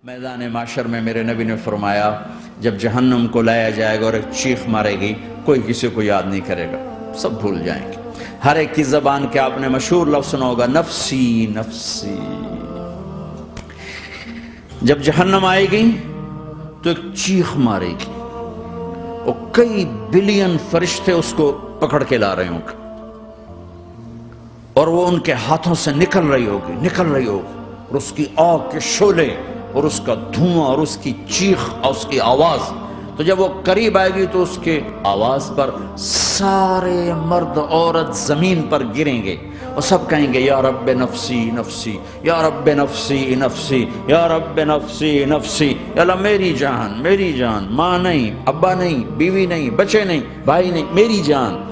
میدان معاشر میں میرے نبی نے فرمایا جب جہنم کو لایا جائے گا اور ایک چیخ مارے گی، کوئی کسی کو یاد نہیں کرے گا، سب بھول جائیں گے۔ ہر ایک کی زبان کے آپ نے مشہور لفظ سنا ہوگا، نفسی نفسی۔ جب جہنم آئے گی تو ایک چیخ مارے گی اور کئی بلین فرشتے اس کو پکڑ کے لا رہے ہوں گے اور وہ ان کے ہاتھوں سے نکل رہی ہوگی اور اس کی آگ کے شعلے اور اس کا دھواں اور اس کی چیخ اور اس کی آواز، تو جب وہ قریب آئے گی تو اس کے آواز پر سارے مرد عورت زمین پر گریں گے اور سب کہیں گے یا رب نفسی نفسی، یا رب نفسی نفسی، یا رب نفسی نفسی، یا اللہ میری جان، ماں نہیں، ابا نہیں، بیوی نہیں، بچے نہیں، بھائی نہیں، میری جان۔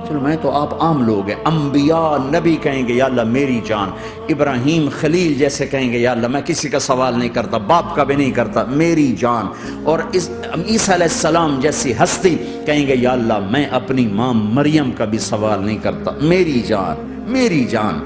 چلو میں تو آپ عام لوگ ہیں، انبیاء نبی کہیں گے یا اللہ میری جان، ابراہیم خلیل جیسے کہیں گے یا اللہ میں کسی کا سوال نہیں کرتا، باپ کا بھی نہیں کرتا، میری جان، اور عیسیٰ علیہ السلام جیسی ہستی کہیں گے یا اللہ میں اپنی ماں مریم کا بھی سوال نہیں کرتا، میری جان میری جان۔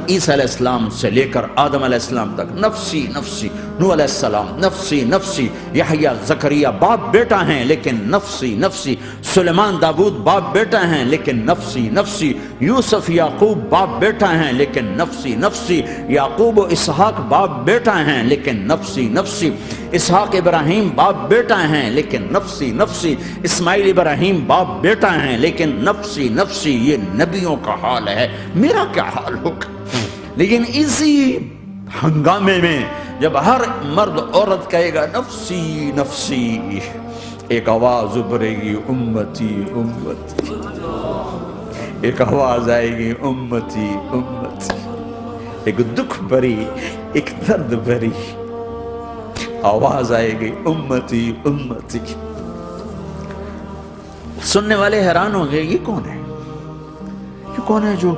عیسیٰ علیہ السلام سے لے کر آدم علیہ السلام تک نفسی نفسی، نوح علیہ السلام نفسی نفسی، یحییٰ زکریا باپ بیٹا ہیں لیکن نفسی نفسی، سلیمان داؤد باپ بیٹا ہیں لیکن نفسی نفسی، یوسف یعقوب باپ بیٹا ہیں لیکن نفسی نفسی، یعقوب و اسحاق باپ بیٹا ہیں لیکن نفسی نفسی، اسحاق ابراہیم باپ بیٹا ہیں لیکن نفسی نفسی، اسماعیل ابراہیم باپ بیٹا ہیں لیکن نفسی نفسی۔ یہ نبیوں کا حال ہے، میرا کیا حال ہوگا؟ لیکن اسی ہنگامے میں جب ہر مرد عورت کہے گا نفسی نفسی، ایک آواز ابھرے گی امتی امتی، ایک آواز آئے گی امتی امتی، ایک دکھ بھری ایک درد بھری آواز آئے گی امتی امتی۔ سننے والے حیران ہوں گے، یہ کون ہے؟ یہ کون ہے جو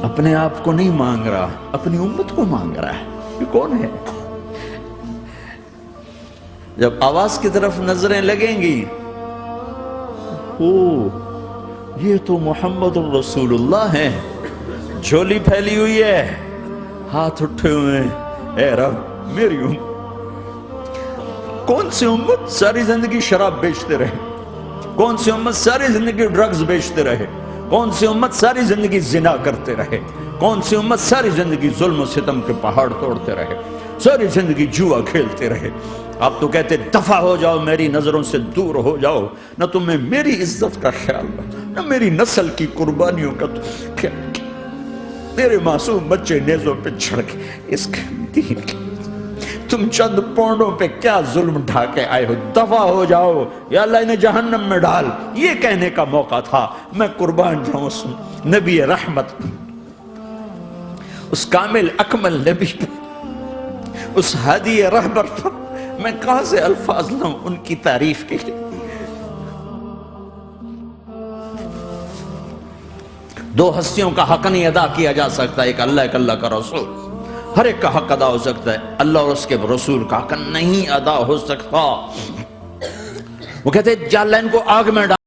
اپنے آپ کو نہیں مانگ رہا، اپنی امت کو مانگ رہا ہے؟ یہ کون ہے؟ جب آواز کی طرف نظریں لگیں گی، یہ تو محمد الرسول اللہ ہے، جھولی پھیلی ہوئی ہے، ہاتھ اٹھے ہوئے ہیں، اے رب میری امت۔ کون سی امت ساری زندگی شراب بیچتے رہے؟ کون سی امت ساری زندگی ڈرگز بیچتے رہے؟ کون سی امت ساری زندگی زنا کرتے رہے؟ کون سی امت ساری زندگی ظلم و ستم کے پہاڑ توڑتے رہے؟ ساری زندگی جوا کھیلتے رہے؟ آپ تو کہتے دفع ہو جاؤ، میری نظروں سے دور ہو جاؤ، نہ تمہیں میری عزت کا خیال نہ میری نسل کی قربانیوں کا خیال، میرے معصوم بچے نیزوں پہ چڑھ کے اس دین کے تم چند پونڈوں پہ کیا ظلم ڈھا کے آئے ہو؟ دفع ہو جاؤ، یا اللہ انہیں جہنم میں ڈال۔ یہ کہنے کا موقع تھا، میں قربان جاؤں اس نبی رحمت، اس کامل اکمل نبی پر، اس ہادی رہبر پر میں کہاں سے الفاظ لوں ان کی تعریف کے لیے؟ دو ہستیوں کا حق نہیں ادا کیا جا سکتا، ایک اللہ، ایک اللہ کا رسول۔ ہر ایک کا حق ادا ہو سکتا ہے، اللہ اور اس کے رسول کا حق نہیں ادا ہو سکتا۔ وہ کہتے ہیں جا اللہ ان کو آگ میں ڈال۔